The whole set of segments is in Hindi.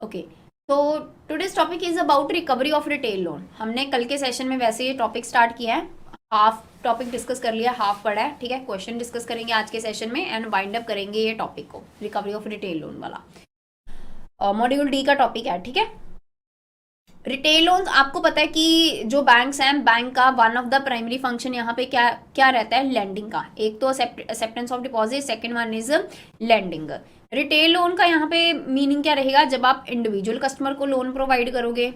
ओके, तो today's topic is about recovery of retail loan. हमने कल के सेशन में वैसे ये टॉपिक स्टार्ट किया है, हाफ टॉपिक डिस्कस कर लिया, हाफ पढ़ा है, ठीक है। क्वेश्चन डिस्कस करेंगे आज के सेशन में एंड वाइंड अप करेंगे ये टॉपिक को, रिकवरी ऑफ रिटेल लोन वाला मॉड्यूल डी का टॉपिक है, ठीक है। रिटेल लोन्स, आपको पता है कि जो बैंक्स हैं, बैंक का one of the primary function यहाँ पे क्या क्या रहता है, लैंडिंग का। एक तो acceptance of deposit, second one is lending. Retail loan का यहाँ पे मीनिंग क्या रहेगा, जब आप इंडिविजुअल कस्टमर को लोन प्रोवाइड करोगे,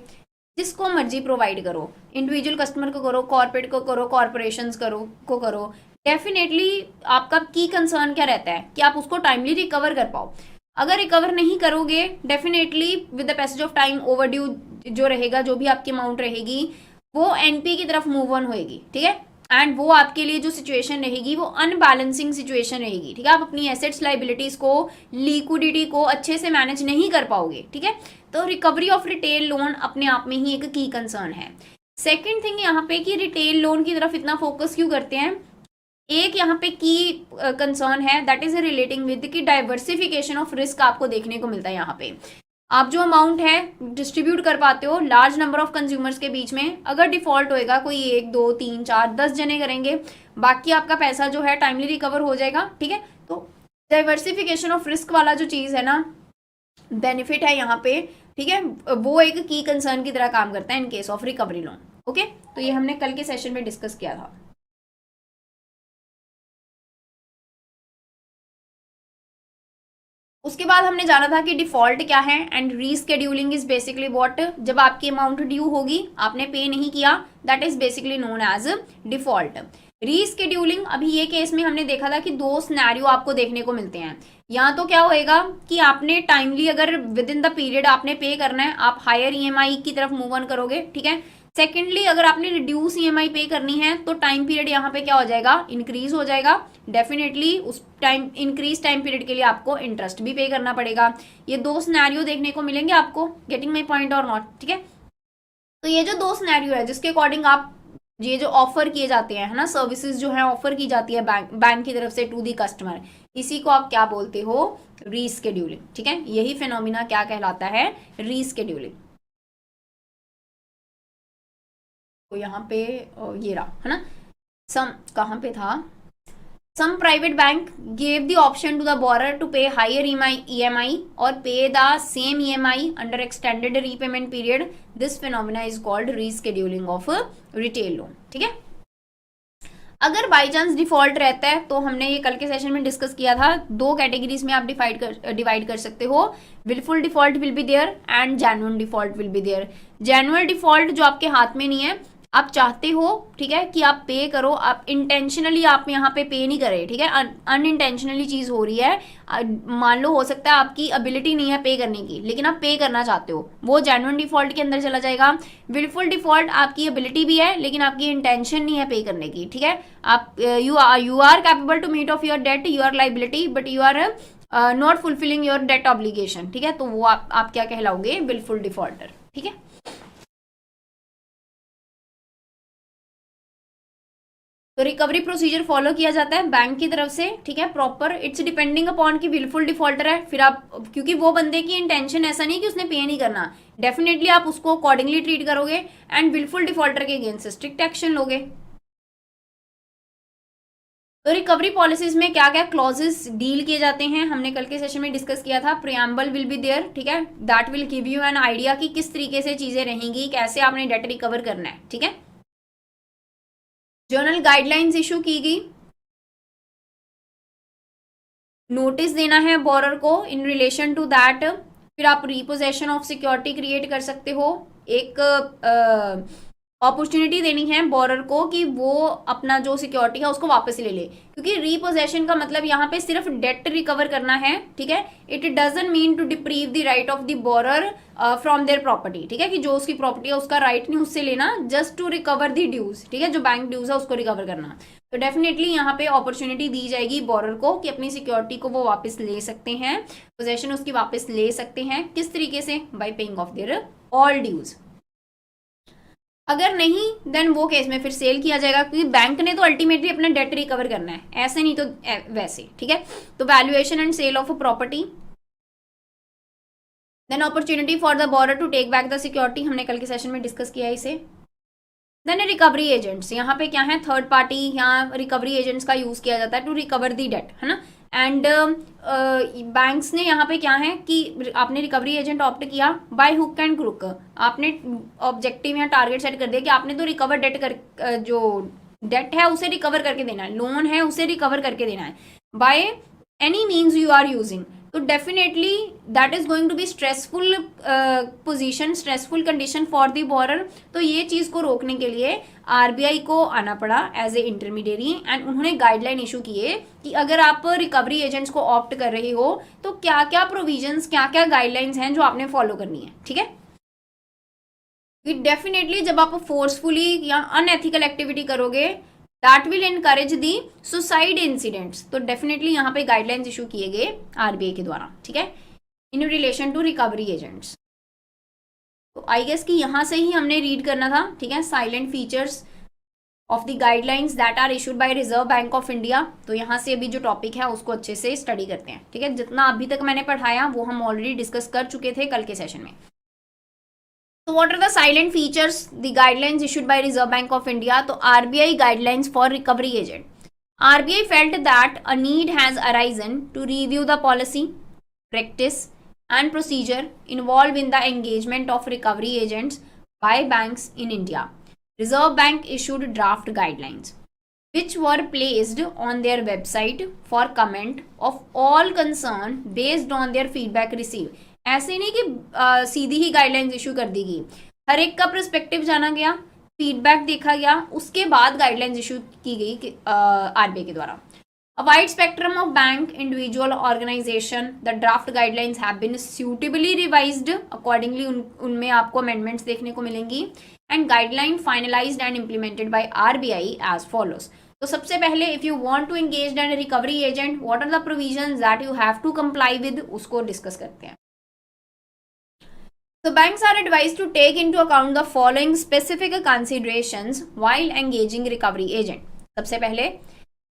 जिसको मर्जी प्रोवाइड करो, इंडिविजुअल कस्टमर को करो, कॉर्पोरेट को करो, कॉर्पोरेशन करो, डेफिनेटली आपका की कंसर्न क्या रहता है कि आप उसको टाइमली रिकवर कर पाओ। अगर रिकवर नहीं करोगे, definitely with the passage of time overdue जो रहेगा, जो भी आपकी अमाउंट रहेगी, वो एनपी की तरफ मूव ऑन होएगी, ठीक है। एंड वो आपके लिए जो सिचुएशन रहेगी वो अनबैलेंसिंग सिचुएशन रहेगी, ठीक है। आप अपनी एसेट्स लाइबिलिटीज को, लिक्विडिटी को अच्छे से मैनेज नहीं कर पाओगे, ठीक है। तो रिकवरी ऑफ रिटेल लोन अपने आप में ही एक की कंसर्न है। सेकेंड थिंग यहाँ पे कि रिटेल लोन की तरफ इतना फोकस क्यों करते हैं, एक यहाँ पे की कंसर्न है, दैट इज रिलेटिंग विद कि डाइवर्सिफिकेशन ऑफ रिस्क आपको देखने को मिलता है। यहाँ पे आप जो अमाउंट है डिस्ट्रीब्यूट कर पाते हो लार्ज नंबर ऑफ कंज्यूमर्स के बीच में। अगर डिफॉल्ट होएगा कोई 1 2 3 4 10 जने करेंगे, बाकी आपका पैसा जो है टाइमली रिकवर हो जाएगा, ठीक है। तो डाइवर्सिफिकेशन ऑफ रिस्क वाला जो चीज है ना, बेनिफिट है यहाँ पे, ठीक है, वो एक की कंसर्न की तरह काम करता है in case of recovery loan. Okay, तो ये हमने कल के सेशन में डिस्कस किया था। उसके बाद हमने जाना था कि डिफॉल्ट क्या है and rescheduling is basically what, जब आपकी अमाउंट ड्यू होगी, आपने पे नहीं किया, that is basically known as default. Rescheduling, अभी ये केस में हमने देखा था कि दो सिनेरियो आपको देखने को मिलते हैं। या तो क्या होएगा कि आपने टाइमली, अगर विद इन द पीरियड आपने पे करना है, आप हायर ईएमआई की तरफ मूव ऑन करोगे, ठीक है। सेकेंडली, अगर आपने रिड्यूस ईएमआई पे करनी है तो टाइम पीरियड यहाँ पे क्या हो जाएगा, इंक्रीज हो जाएगा। डेफिनेटली उस टाइम, इंक्रीज टाइम पीरियड के लिए आपको इंटरेस्ट भी पे करना पड़ेगा। ये दो सिनेरियो देखने को मिलेंगे आपको, गेटिंग माई पॉइंट और नॉट, ठीक है। तो ये जो दो सिनेरियो है जिसके अकॉर्डिंग आप, ये जो ऑफर किए जाते हैं, है ना, सर्विसेज जो है ऑफर की जाती है बैंक की तरफ से टू दी कस्टमर, इसी को आप क्या बोलते हो, रीस्केड्यूलिंग, ठीक है। यही फिनोमिना क्या कहलाता है, रीस्केड्यूलिंग। तो यहाँ पे ये रहा, है ना, सम कहाँ पे था, some private bank gave the option to the borrower to pay higher EMI और pay the same EMI under extended repayment period. This phenomena is called rescheduling of retail loan, ठीक है। अगर बाई चांस डिफॉल्ट रहता है, तो हमने ये कल के सेशन में डिस्कस किया था, दो कैटेगरीज में आप डिवाइड कर सकते हो। Wilful default will be there and genuine default will be there. Genuine default जो आपके हाथ में नहीं है, आप चाहते हो, ठीक है, कि आप पे करो, आप इंटेंशनली आप यहाँ पे नहीं करें, ठीक है, अनइंटेंशनली चीज हो रही है। मान लो हो सकता है आपकी एबिलिटी नहीं है पे करने की, लेकिन आप पे करना चाहते हो, वो जेन्युइन डिफॉल्ट के अंदर चला जाएगा। विलफुल डिफॉल्ट, आपकी एबिलिटी भी है लेकिन आपकी इंटेंशन नहीं है पे करने की, ठीक है। आप you are capable to meet of your debt, your liability, but you are not fulfilling your debt obligation, ठीक है। तो वो आप क्या कहलाओगे, विलफुल डिफॉल्टर, ठीक है। तो रिकवरी प्रोसीजर फॉलो किया जाता है बैंक की तरफ से, ठीक है, प्रॉपर। इट्स डिपेंडिंग अपॉन कि विलफुल डिफॉल्टर है, फिर आप, क्योंकि वो बंदे की इंटेंशन ऐसा नहीं कि उसने पे नहीं करना, डेफिनेटली आप उसको अकॉर्डिंगली ट्रीट करोगे एंड विलफुल डिफॉल्टर के अगेंस्ट स्ट्रिक्ट एक्शन लोगे। तो रिकवरी पॉलिसीज में क्या क्या क्लॉजेस डील किए जाते हैं, हमने कल के सेशन में डिस्कस किया था। प्रियम्बल विल बी देयर, ठीक है, that will give you an idea कि किस तरीके से चीजें रहेंगी, कैसे आपने डेट रिकवर करना है, ठीक है। जर्नल गाइडलाइंस इशू की गई, नोटिस देना है बोरर को इन रिलेशन टू दैट। फिर आप रिपोजेशन ऑफ सिक्योरिटी क्रिएट कर सकते हो, एक अपॉर्चुनिटी देनी है बोरर को कि वो अपना जो सिक्योरिटी है उसको वापस ले ले, क्योंकि रीपोजेशन का मतलब यहाँ पे सिर्फ डेट रिकवर करना है, ठीक है। It doesn't mean to deprive the right of the borrower from their property, ठीक है, कि जो उसकी प्रॉपर्टी है उसका राइट नहीं उससे लेना, just to recover the dues, ठीक है, जो बैंक ड्यूज है उसको रिकवर करना। तो डेफिनेटली यहाँ पे अपॉर्चुनिटी दी जाएगी बोरर को कि अपनी सिक्योरिटी को वो वापस ले सकते हैं, पोजेशन उसकी वापस ले सकते हैं, किस तरीके से, by paying off their all dues. अगर नहीं, देन वो केस में फिर सेल किया जाएगा, क्योंकि बैंक ने तो अल्टीमेटली अपना डेट रिकवर करना है, ऐसे नहीं तो वैसे, ठीक है। तो valuation and sale of a property, then opportunity for the borrower to take back the security, हमने कल के सेशन में डिस्कस किया इसे। देन रिकवरी एजेंट्स, यहाँ पे क्या है, थर्ड पार्टी, यहाँ रिकवरी एजेंट्स का यूज किया जाता है टू रिकवर दी डेट, है ना। एंड बैंक्स ने यहाँ पे क्या है कि आपने रिकवरी एजेंट ऑप्ट किया बाय हुक एंड क्रुक, आपने ऑब्जेक्टिव या टारगेट सेट कर दिया कि आपने तो रिकवर डेट कर जो डेट है उसे रिकवर करके देना है, लोन है उसे रिकवर करके देना है by any means you are using. तो definitely that is going to be stressful position, stressful condition for the borrower. तो ये चीज को रोकने के लिए आरबीआई को आना पड़ा एज ए इंटरमीडिएरी, एंड उन्होंने गाइडलाइन इशू किए कि अगर आप रिकवरी एजेंट्स को ऑप्ट कर रहे हो तो क्या क्या प्रोविजंस, क्या क्या गाइडलाइंस हैं जो आपने फॉलो करनी है, ठीक है। डेफिनेटली जब आप फोर्सफुली या अनएथिकल एक्टिविटी करोगे that will encourage the suicide incidents. तो डेफिनेटली यहाँ पे गाइडलाइंस इशू किए गए आरबीआई के द्वारा, ठीक है, in relation to recovery agents. तो आई गेस कि यहाँ से ही हमने रीड करना था, ठीक है, salient features of the guidelines that are issued by Reserve Bank of India. तो यहाँ से अभी जो टॉपिक है उसको अच्छे से स्टडी करते हैं, ठीक है। जितना अभी तक मैंने पढ़ाया वो हम ऑलरेडी डिस्कस कर चुके थे कल के सेशन में। So what are the silent features? The guidelines issued by Reserve Bank of India. तो RBI guidelines for recovery agent. RBI felt that a need has arisen to review the policy, practice, and procedure involved in the engagement of recovery agents by banks in India. Reserve Bank issued draft guidelines, which were placed on their website for comment of all concerned based on their feedback received. ऐसे नहीं कि सीधी ही गाइडलाइंस इशू कर दी गई, हर एक का पर्सपेक्टिव जाना गया, फीडबैक देखा गया, उसके बाद गाइडलाइंस इशू की गई आरबीआई के द्वारा। A wide spectrum of bank, individual, organization, the draft guidelines have been suitably revised accordingly, उनमें आपको अमेंडमेंट्स देखने को मिलेंगी। And guideline finalized and implemented by RBI as follows. तो सबसे पहले if you want to engage and recovery agent, what are the provisions that you have to comply with, उसको डिस्कस करते हैं। So banks are advised to take into account the following specific considerations while engaging recovery agent. सबसे पहले,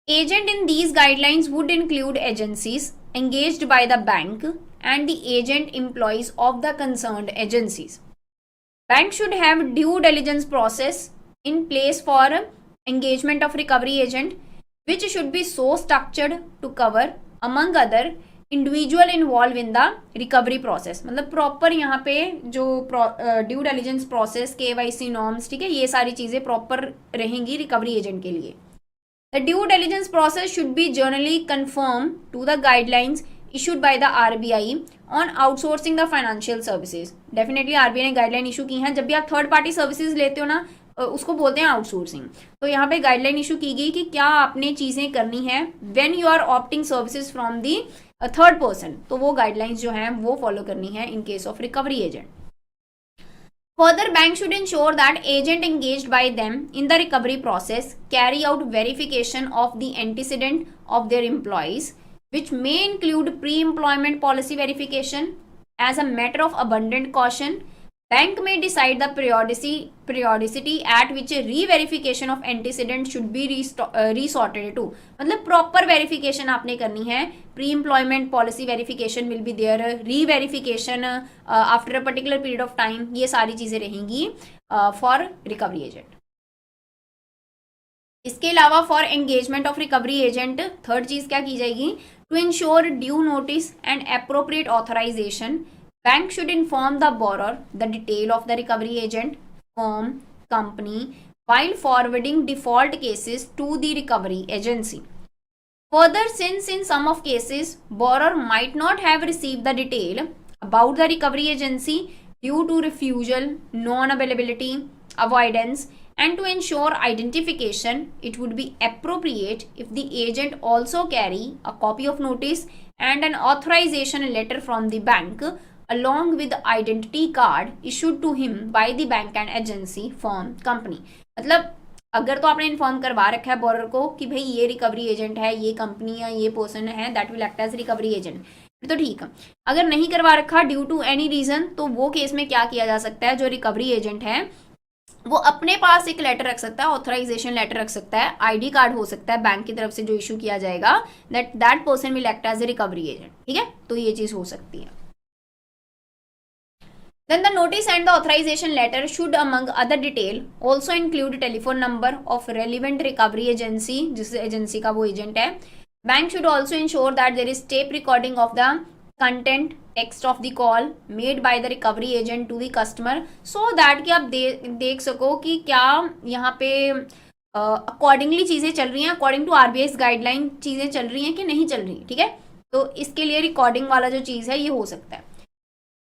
agent in these guidelines would include agencies engaged by the bank and the agent employees of the concerned agencies. Bank should have due diligence process in place for engagement of recovery agent, which should be so structured to cover, among other, individual involve in the recovery process. मतलब प्रॉपर यहाँ पे जो due diligence process, KYC norms, ठीक है, ये सारी चीजें प्रॉपर रहेंगी रिकवरी एजेंट के लिए। The due diligence process should be generally conform to the guidelines issued by the RBI on outsourcing the financial services. Definitely RBI ने गाइडलाइन इशू की है, जब भी आप थर्ड पार्टी सर्विसेज लेते हो ना उसको बोलते हैं आउटसोर्सिंग। तो यहाँ पे गाइडलाइन इशू की गई कि क्या आपने चीजें करनी है when you are opting services from the third person, तो वो गाइडलाइंस जो हैं वो फॉलो करनी है in case of recovery agent. Further, bank should ensure that agent engaged by them in the recovery process carry out verification of the antecedent of their employees, which may include pre-employment policy verification. As a matter of abundant caution, bank may decide the periodicity at which re-verification of antecedent should be resorted to. मतलब proper verification आपने करनी है, pre-employment policy verification will be there, re-verification after a particular period of time, ये सारी चीजें रहेंगी for recovery agent. इसके अलावा for engagement of recovery agent third चीज क्या की जाएगी, to ensure due notice and appropriate authorization, bank should inform the borrower the detail of the recovery agent, firm, company while forwarding default cases to the recovery agency. Further, since in some of cases borrower might not have received the detail about the recovery agency due to refusal, non-availability, avoidance, and to ensure identification, it would be appropriate if the agent also carry a copy of notice and an authorization letter from the bank along with the identity card issued to him by the bank and agency, firm, company. मतलब अगर तो आपने इन्फॉर्म करवा रखा है बोरर को कि भाई ये रिकवरी एजेंट है, ये कंपनी या ये पर्सन है, that will act as recovery agent, तो ठीक है। अगर नहीं करवा रखा ड्यू टू एनी रीजन, तो वो केस में क्या किया जा सकता है, जो रिकवरी एजेंट है वो अपने पास एक लेटर रख सकता है, ऑथराइजेशन लेटर रख सकता है, आईडी कार्ड हो सकता है बैंक की तरफ से जो इशू किया जाएगा, that person will act as a recovery agent, ठीक है। तो ये चीज हो सकती है। Then the notice and the authorization letter should, among other detail, also include telephone number of relevant recovery agency, जिस एजेंसी का वो एजेंट है. Bank should also ensure that there is tape recording of the content text of the call made by the recovery agent to the customer, so that कि आप देख सको कि क्या यहाँ पे अकॉर्डिंगली चीज़ें चल रही हैं, अकॉर्डिंग टू आरबीआई गाइडलाइन चीज़ें चल रही हैं कि नहीं चल रही. ठीक है, तो इसके लिए रिकॉर्डिंग वाला जो चीज़ है ये हो सकता है.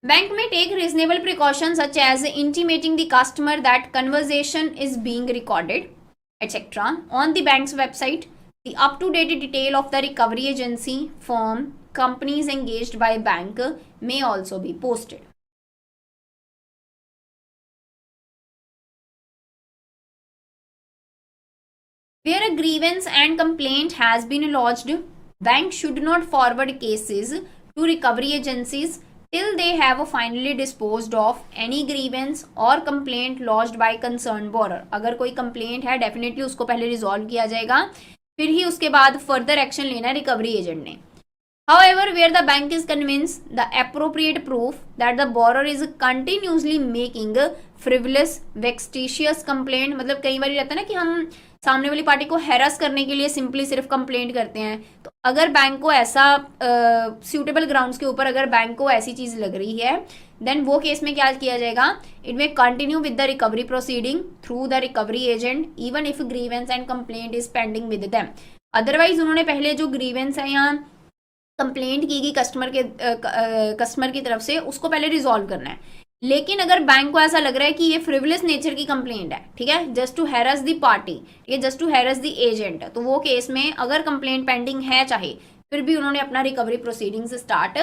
Bank may take reasonable precautions such as intimating the customer that conversation is being recorded, etc. On the bank's website, the up-to-date detail of the recovery agency, firm, companies engaged by bank may also be posted. Where a grievance and complaint has been lodged, bank should not forward cases to recovery agencies till they have finally disposed of any grievance or complaint lodged by concerned borrower. अगर कोई complaint है definitely उसको पहले resolve किया जाएगा, फिर ही उसके बाद further action लेना recovery agent ने. However, where the bank is convinced the appropriate proof that the borrower is continuously making frivolous, vexatious complaint, मतलब कई बार रहता है ना कि हम सामने वाली पार्टी को हैरस करने के लिए सिंपली सिर्फ कंप्लेंट करते हैं, तो अगर बैंक को ऐसा सूटेबल ग्राउंड्स के ऊपर अगर बैंक को ऐसी चीज लग रही है, देन वो केस में क्या किया जाएगा, इट में continue with the recovery proceeding through the recovery agent even if grievance and complaint is pending with them. Otherwise उन्होंने पहले जो ग्रीवेंस है या कंप्लेंट की गई कस्टमर की तरफ से उसको पहले रिजॉल्व करना है. लेकिन अगर बैंक को ऐसा लग रहा है कि ये फ्रिवलेस नेचर की कंप्लेंट है, ठीक है, just to harass the party, ठीक है, just to harass the agent, तो वो केस में अगर कंप्लेंट पेंडिंग है चाहे, फिर भी उन्होंने अपना रिकवरी प्रोसीडिंग्स स्टार्ट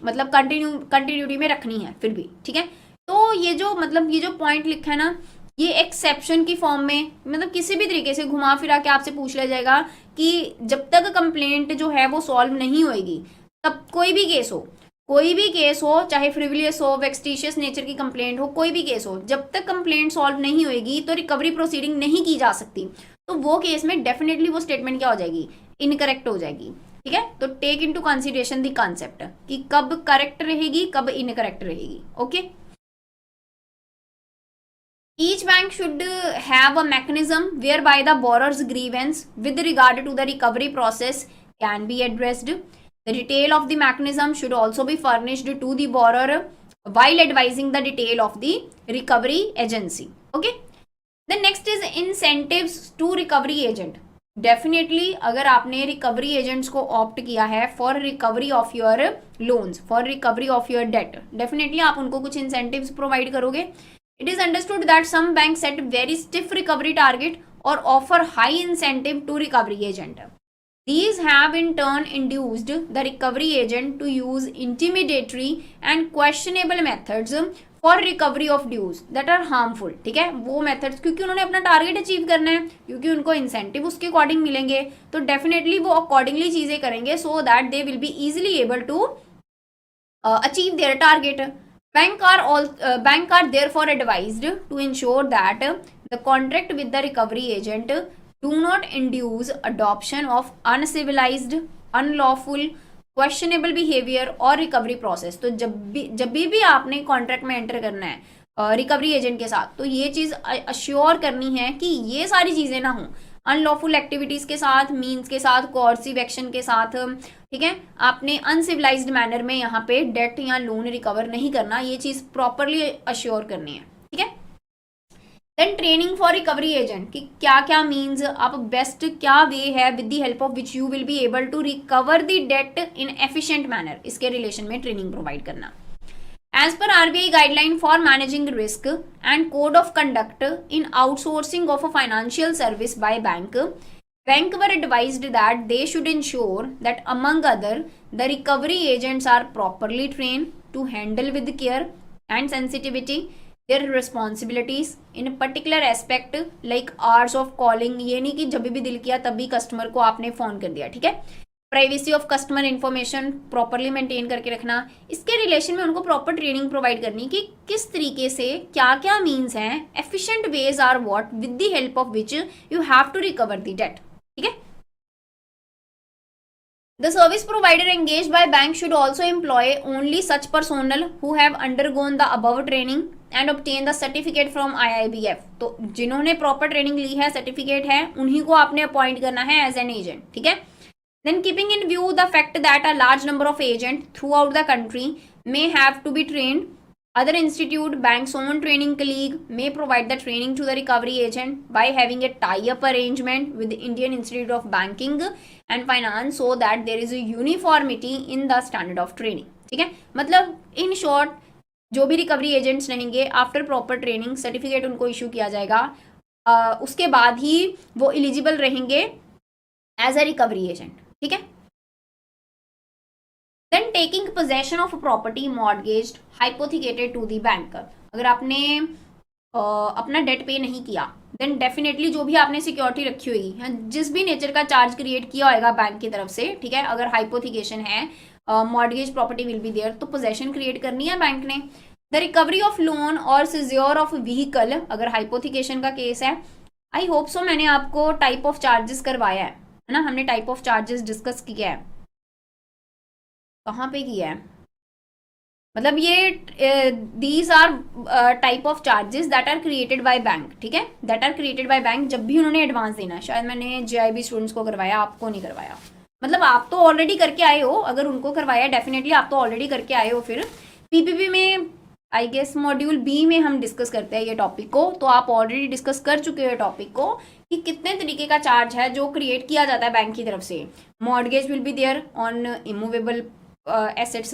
मतलब कंटिन्यूटी में रखनी है फिर भी. ठीक है, तो ये जो पॉइंट लिखा है ना, ये एक्सेप्शन की फॉर्म में मतलब किसी भी तरीके से घुमा फिरा के आपसे पूछ लिया जाएगा कि जब तक कंप्लेंट जो है वो सॉल्व नहीं होएगी, तब कोई भी केस हो चाहे फ्रिवलियस हो, वेक्सटिशियस नेचर की कंप्लेंट हो, कोई भी केस हो, जब तक कंप्लेंट सॉल्व नहीं होएगी तो रिकवरी प्रोसीडिंग नहीं की जा सकती. तो वो केस में डेफिनेटली वो स्टेटमेंट क्या हो जाएगी, इनकरेक्ट हो जाएगी. ठीक है, तो take into consideration the concept कि कब करेक्ट रहेगी कब इनकरेक्ट रहेगी. Okay, each bank should have a mechanism whereby the borrower's grievance with regard to the recovery process can be addressed. The detail of the mechanism should also be furnished to the borrower while advising the detail of the recovery agency. Okay. The next is incentives to recovery agent. Definitely अगर आपने रिकवरी एजेंट्स को ऑप्ट किया है for recovery of your loans, for recovery of your debt, definitely आप उनको कुछ इंसेंटिव्स प्रोवाइड करोगे. It is understood that some banks set very stiff recovery target or offer high incentive to recovery agent. These have in turn induced the recovery agent to use intimidatory and questionable methods for recovery of dues that are harmful. ठीक है, वो methods क्योंकि उन्होंने अपना टारगेट अचीव करना है, क्योंकि उनको इंसेंटिव उसके अकॉर्डिंग मिलेंगे, तो डेफिनेटली वो अकॉर्डिंगली चीजें करेंगे so that they will be easily able to achieve their target. Bank are therefore advised to ensure that the contract with the recovery agent do not induce adoption of uncivilized, unlawful, questionable behavior और recovery process. तो जब भी आपने कॉन्ट्रैक्ट में एंटर करना है रिकवरी एजेंट के साथ, तो ये चीज अश्योर करनी है कि ये सारी चीजें ना हों, अनलॉफुल एक्टिविटीज के साथ, मीन्स के साथ, कोर्सिव एक्शन के साथ. ठीक है, आपने अनसिविलाइज्ड मैनर में यहाँ पे डेट या लोन रिकवर नहीं करना, ये चीज प्रॉपरली अश्योर करनी है. ठीक है, then training for recovery agent कि क्या क्या मीन्स, आप बेस्ट क्या वे है with the help of which you will be able to recover the debt in efficient manner, इसके रिलेशन में ट्रेनिंग प्रोवाइड करना. As per RBI guideline for managing risk and code of conduct in outsourcing of a financial service by bank were advised that they should ensure that among other the recovery agents are properly trained to handle with care and sensitivity their responsibilities in a particular aspect like hours of calling. ये नहीं कि जब भी दिल किया तभी कस्टमर को आपने फोन कर दिया. ठीक है, privacy of customer information properly maintain करके रखना, इसके रिलेशन में उनको प्रॉपर ट्रेनिंग प्रोवाइड करनी कि किस तरीके से क्या क्या मीन्स हैं, efficient ways are what with the help of which you have to recover the debt. ठीक है, The service provider engaged by bank should also employ only such personnel who have undergone the above training and obtain the certificate from IIBF. तो जिन्होंने प्रॉपर ट्रेनिंग ली है, सर्टिफिकेट है, उन्हीं को आपने अपॉइंट करना है एज एन एजेंट, ठीक है. Then keeping in view the fact that a large number of agents throughout the country may have to be trained, other institute, bank's own training colleague may provide the training to the recovery agent by having a tie-up arrangement with the Indian Institute of Banking and Finance so that there is a uniformity in the standard of training. ठीक है, मतलब इन शॉर्ट जो भी रिकवरी एजेंट्स रहेंगे आफ्टर प्रॉपर ट्रेनिंग सर्टिफिकेट उनको इशू किया जाएगा, उसके बाद ही वो एलिजिबल रहेंगे एज अ रिकवरी एजेंट. ठीक है. Then taking possession of a property mortgaged hypothecated to the banker. अगर आपने अपना डेट पे नहीं किया देन डेफिनेटली जो भी आपने सिक्योरिटी रखी होगी, जिस भी नेचर का चार्ज क्रिएट किया होगा बैंक की तरफ से, ठीक है, अगर हाइपोथिकेशन है, mortgage property will be there, तो पोजेशन क्रिएट करनी है बैंक ने. द रिकवरी ऑफ लोन और सीज्योर ऑफ व्हीकल, अगर हाइपोथिकेशन का केस है. आई होप सो मैंने आपको टाइप ऑफ चार्जेस करवाया है ना, हमने टाइप ऑफ चार्जेस डिस्कस किया है. कहाँ पे किया है, मतलब ये these are type of charges that are created by bank. ठीक है, that are created by bank जब भी उन्होंने एडवांस देना है. शायद मैंने JIB स्टूडेंट्स को करवाया, आपको नहीं करवाया. मतलब आप तो ऑलरेडी करके आए हो, अगर उनको करवाया डेफिनेटली आप तो ऑलरेडी करके आए हो. फिर PPP में आई गेस मॉड्यूल B में हम डिस्कस करते हैं ये टॉपिक को, तो आप ऑलरेडी डिस्कस कर चुके हो टॉपिक को कि कितने तरीके का चार्ज है जो क्रिएट किया जाता है बैंक की तरफ से. Mortgage will be there on immovable assets,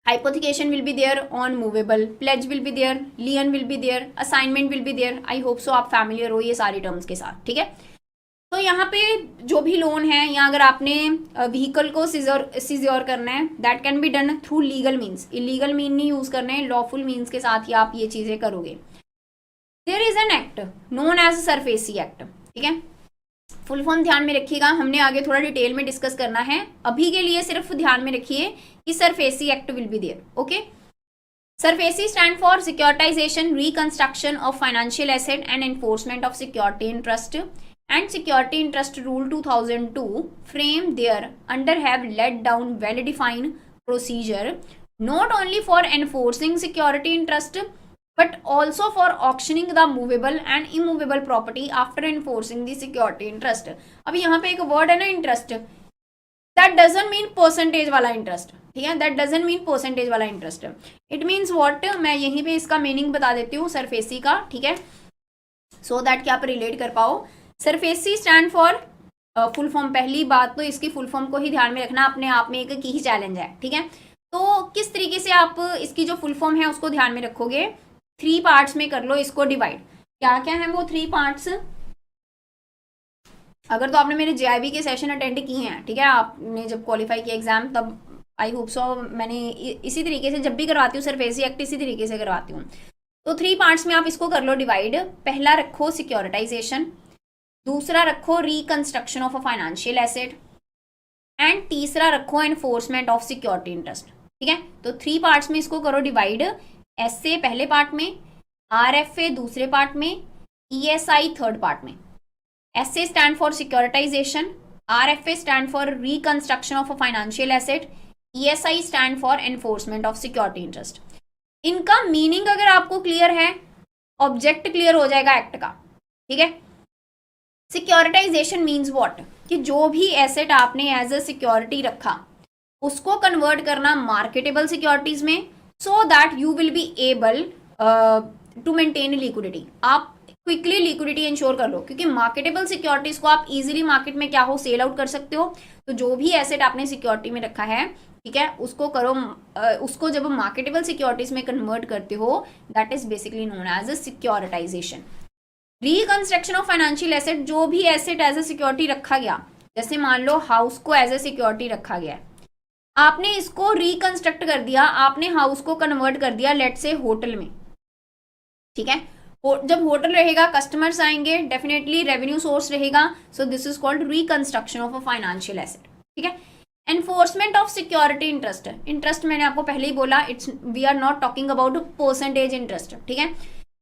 hypothecation will be there on movable, pledge will be there, lien will be there, assignment will be there. I hope so आप familiar हो ये सारी टर्म्स के साथ. ठीक है, तो यहाँ पे जो भी लोन है, या अगर आपने व्हीकल को सीज्योर करना है, that can be done through legal means. Illegal mean नहीं यूज करने, लॉफुल मीन्स के साथ ही आप ये चीजें करोगे. There is an act known as SARFAESI act. ठीक है, फुल फॉर्म ध्यान में रखिएगा, हमने आगे थोड़ा डिटेल में डिस्कस करना है. अभी के लिए सिर्फ ध्यान में रखिए कि SARFAESI act will be there. Okay, SARFAESI stand for securitization, reconstruction of financial asset and enforcement of security interest and security interest rule 2002 frame there under have laid down well defined procedure not only for enforcing security interest but also for auctioning the movable and immovable property after enforcing the security interest. अभी यहाँ पे एक वर्ड है ना interest, that doesn't mean percentage वाला इंटरेस्ट. ठीक है, that doesn't mean परसेंटेज वाला इंटरेस्ट. it means what, मैं यहीं पे इसका मीनिंग बता देती हूँ सरफेसी का. ठीक है, सो दैट कि आप रिलेट कर पाओ. SARFAESI stand for full form, पहली बात तो इसकी फुल फॉर्म को ही ध्यान में रखना, अपने आप में एक की ही चैलेंज है. ठीक है, तो किस तरीके से आप इसकी जो फुल फॉर्म है उसको ध्यान में रखोगे, 3 पार्ट्स में कर लो इसको डिवाइड. क्या क्या है वो 3 पार्ट्स, अगर तो आपने मेरे JIB के सेशन अटेंड किए हैं, ठीक है, आपने जब क्वालिफाई किया एग्जाम, तब आई होप सो मैंने इसी तरीके से जब भी करवाती हूँ सरफेसी एक्ट इसी तरीके से करवाती हूँ. तो 3 पार्ट्स में आप इसको कर लो डिवाइड. पहला रखो सिक्योरिटाइजेशन, दूसरा रखो reconstruction of a financial asset and तीसरा रखो एनफोर्समेंट ऑफ सिक्योरिटी इंटरेस्ट. ठीक है, तो 3 पार्ट्स में इसको करो डिवाइड. SA पहले पार्ट में, RFA दूसरे पार्ट में, ESI थर्ड पार्ट में. SA stand for securitization, RFA stand for reconstruction of a financial asset, ESI stand for enforcement of security interest. इनका मीनिंग अगर आपको क्लियर है, ऑब्जेक्ट क्लियर हो जाएगा एक्ट का. ठीक है, सिक्योरिटाइजेशन मीन्स व्हाट, कि जो भी एसेट आपने एज अ सिक्योरिटी रखा उसको कन्वर्ट करना मार्केटेबल सिक्योरिटीज में, so that you will be able to maintain liquidity. आप क्विकली लिक्विडिटी इंश्योर कर लो, क्योंकि मार्केटेबल सिक्योरिटीज को आप इजीली मार्केट में क्या हो सेल आउट कर सकते हो. तो जो भी एसेट आपने सिक्योरिटी में रखा है, ठीक है, उसको करो, उसको जब मार्केटेबल सिक्योरिटीज में कन्वर्ट करते हो, that is basically known as a securitization. Reconstruction of financial asset, जो भी एसेट एज अ सिक्योरिटी रखा गया, जैसे मान लो हाउस को एज अ सिक्योरिटी रखा गया, आपने इसको रिकंस्ट्रक्ट कर दिया, आपने हाउस को कन्वर्ट कर दिया लेट से होटल में. ठीक है, जब होटल रहेगा कस्टमर्स आएंगे, डेफिनेटली रेवेन्यू सोर्स रहेगा. So this is called reconstruction of a financial asset. ठीक है, enforcement of security interest. Interest मैंने आपको पहले ही बोला, it's we are not talking about percentage interest. ठीक है,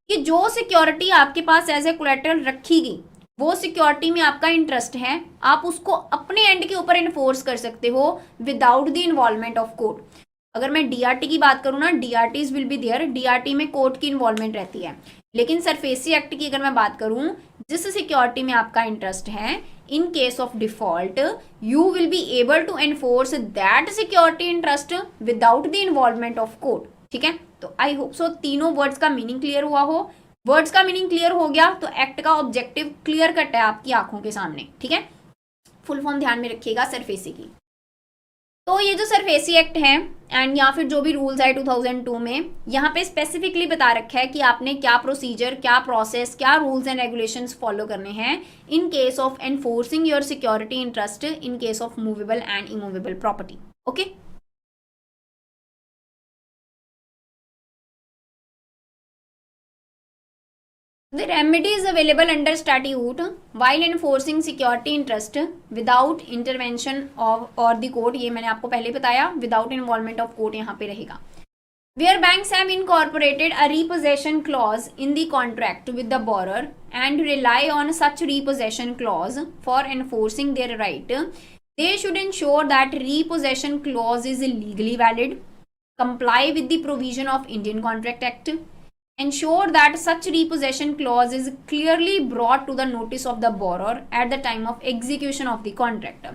कि जो सिक्योरिटी आपके पास एज ए कोलेटरल रखी गई वो सिक्योरिटी में आपका इंटरेस्ट है, आप उसको अपने एंड के ऊपर इन्फोर्स कर सकते हो without the involvement of court. अगर मैं डीआरटी की बात करूँ ना, DRTs will be there, DRT में कोर्ट की इन्वॉल्वमेंट रहती है। लेकिन सरफेसी एक्ट की अगर मैं बात करूँ, जिस सिक्योरिटी में आपका इंटरेस्ट है, in case of default you will be able to enforce that security interest without the involvement of court. ठीक है, तो आई होप सो तीनों वर्ड्स का मीनिंग क्लियर हुआ हो। वर्ड्स का मीनिंग क्लियर हो गया तो एक्ट का ऑब्जेक्टिव क्लियर कट है आपकी आंखों के सामने। ठीक है, फुल फॉर्म ध्यान में रखिएगा सरफेसी की। तो ये जो सरफेसी एक्ट है एंड या फिर जो भी रूल्स है 2002 में, यहाँ पे स्पेसिफिकली बता रखा है कि आपने क्या प्रोसीजर, क्या प्रोसेस, क्या रूल्स एंड रेगुलेशंस फॉलो करने हैं इन case of enforcing your security interest in case of movable and immovable property. Okay, The remedy is available under statute while enforcing security interest without intervention of or the court। ये मैंने आपको पहले बताया, without involvement of court यहाँ पे रहेगा। Where banks have incorporated a repossession clause in the contract with the borrower and rely on such repossession clause for enforcing their right, they should ensure that repossession clause is legally valid, comply with the provision of Indian Contract Act, ensure that such repossession clause is clearly brought to the notice of the borrower at the time of execution of the contract।